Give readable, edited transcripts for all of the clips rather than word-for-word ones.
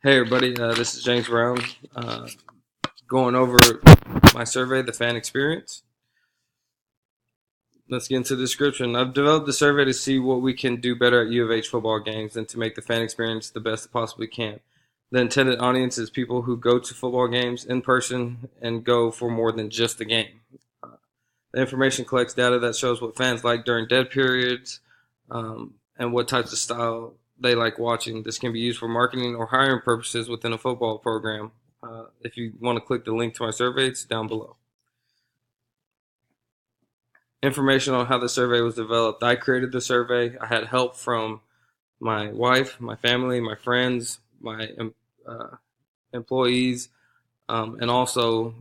Hey everybody, this is James Brown, going over my survey, the fan experience. Let's get into the description. I've developed the survey to see what we can do better at U of H football games and to make the fan experience the best it possibly can. The intended audience is people who go to football games in person and go for more than just the game. The information collects data that shows what fans like during dead periods, and what types of style they like watching. This can be used for marketing or hiring purposes within a football program. If you want to click the link to my survey, it's down below. Information on how the survey was developed. I created the survey. I had help from my wife, my family, my friends, my employees, and also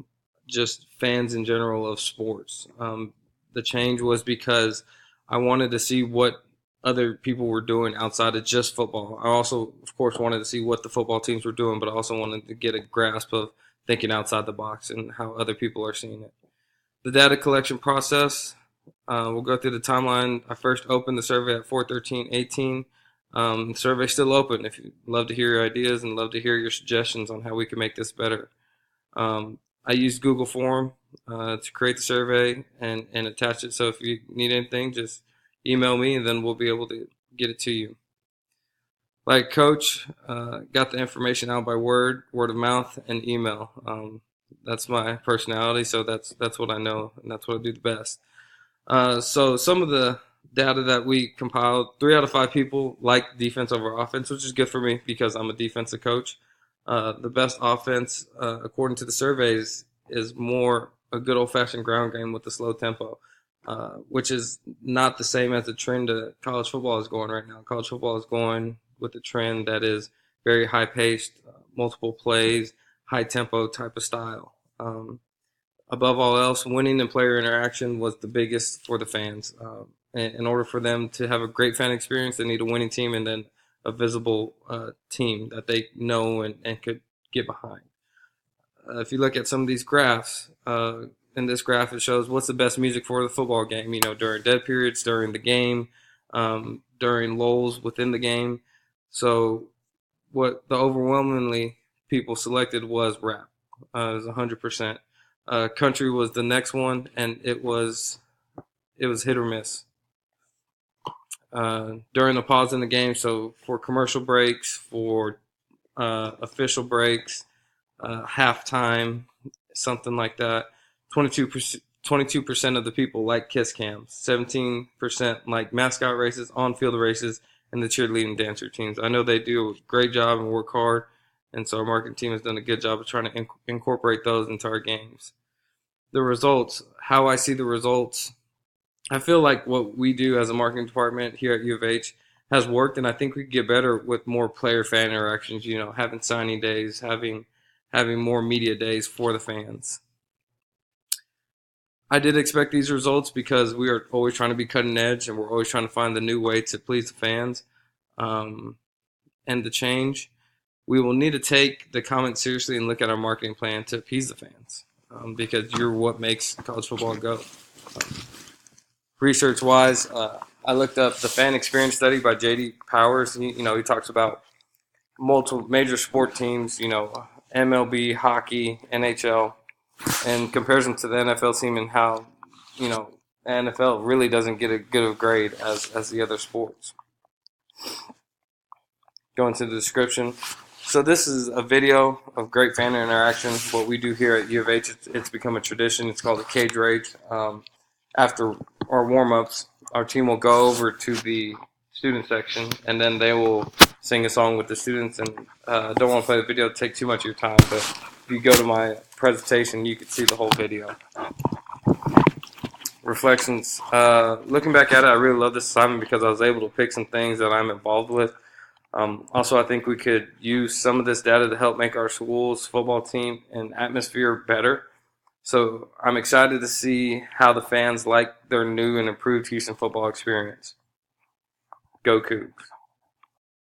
just fans in general of sports. The change was because I wanted to see what other people were doing outside of just football. I also, of course, wanted to see what the football teams were doing, but I also wanted to get a grasp of thinking outside the box and how other people are seeing it. The data collection process, we'll go through the timeline. I first opened the survey at 4/13/18. The survey's still open. If you'd love to hear your ideas and love to hear your suggestions on how we can make this better. I used Google Form to create the survey and attach it. So if you need anything, just email me and then we'll be able to get it to you. Like Coach, got the information out by word of mouth, and email. That's my personality, so that's what I know, and that's what I do the best. So some of the data that we compiled, 3 out of 5 people like defense over offense, which is good for me because I'm a defensive coach. The best offense, according to the surveys, is more a good old-fashioned ground game with a slow tempo, which is not the same as the trend that college football is going right now. College football is going with a trend that is very high-paced, multiple plays, high-tempo type of style. Above all else, winning and player interaction was the biggest for the fans. In order for them to have a great fan experience, they need a winning team and then a visible team that they know and could get behind. If you look at some of these graphs, in this graph it shows what's the best music for the football game, during dead periods, during the game, during lulls within the game. So what the overwhelmingly people selected was rap. It was 100%. Country was the next one, and it was hit or miss. During the pause in the game, so for commercial breaks, for official breaks, halftime, something like that. 22% of the people like kiss cams. 17% like mascot races, on-field races, and the cheerleading dancer teams. I know they do a great job and work hard, and so our marketing team has done a good job of trying to incorporate those into our games. The results, how I see the results, I feel like what we do as a marketing department here at U of H has worked, and I think we could get better with more player-fan interactions, having signing days, having more media days for the fans. I did expect these results because we are always trying to be cutting edge, and we're always trying to find the new way to please the fans. And the change, we will need to take the comments seriously and look at our marketing plan to appease the fans, because you're what makes college football go. Research-wise, I looked up the fan experience study by J.D. Powers. He talks about multiple major sport teams, MLB, hockey, NHL, and compares them to the NFL team and how, the NFL really doesn't get a good grade as the other sports. Go into the description. So this is a video of great fan interaction. What we do here at U of H, it's become a tradition. It's called a cage rage. After our warm-ups, our team will go over to the student section, and then they will sing a song with the students. And I don't want to play the video to take too much of your time, but if you go to my presentation, you can see the whole video. Reflections. Looking back at it, I really love this assignment because I was able to pick some things that I'm involved with. Also, I think we could use some of this data to help make our school's football team and atmosphere better. So I'm excited to see how the fans like their new and improved Houston football experience. Go Cougs.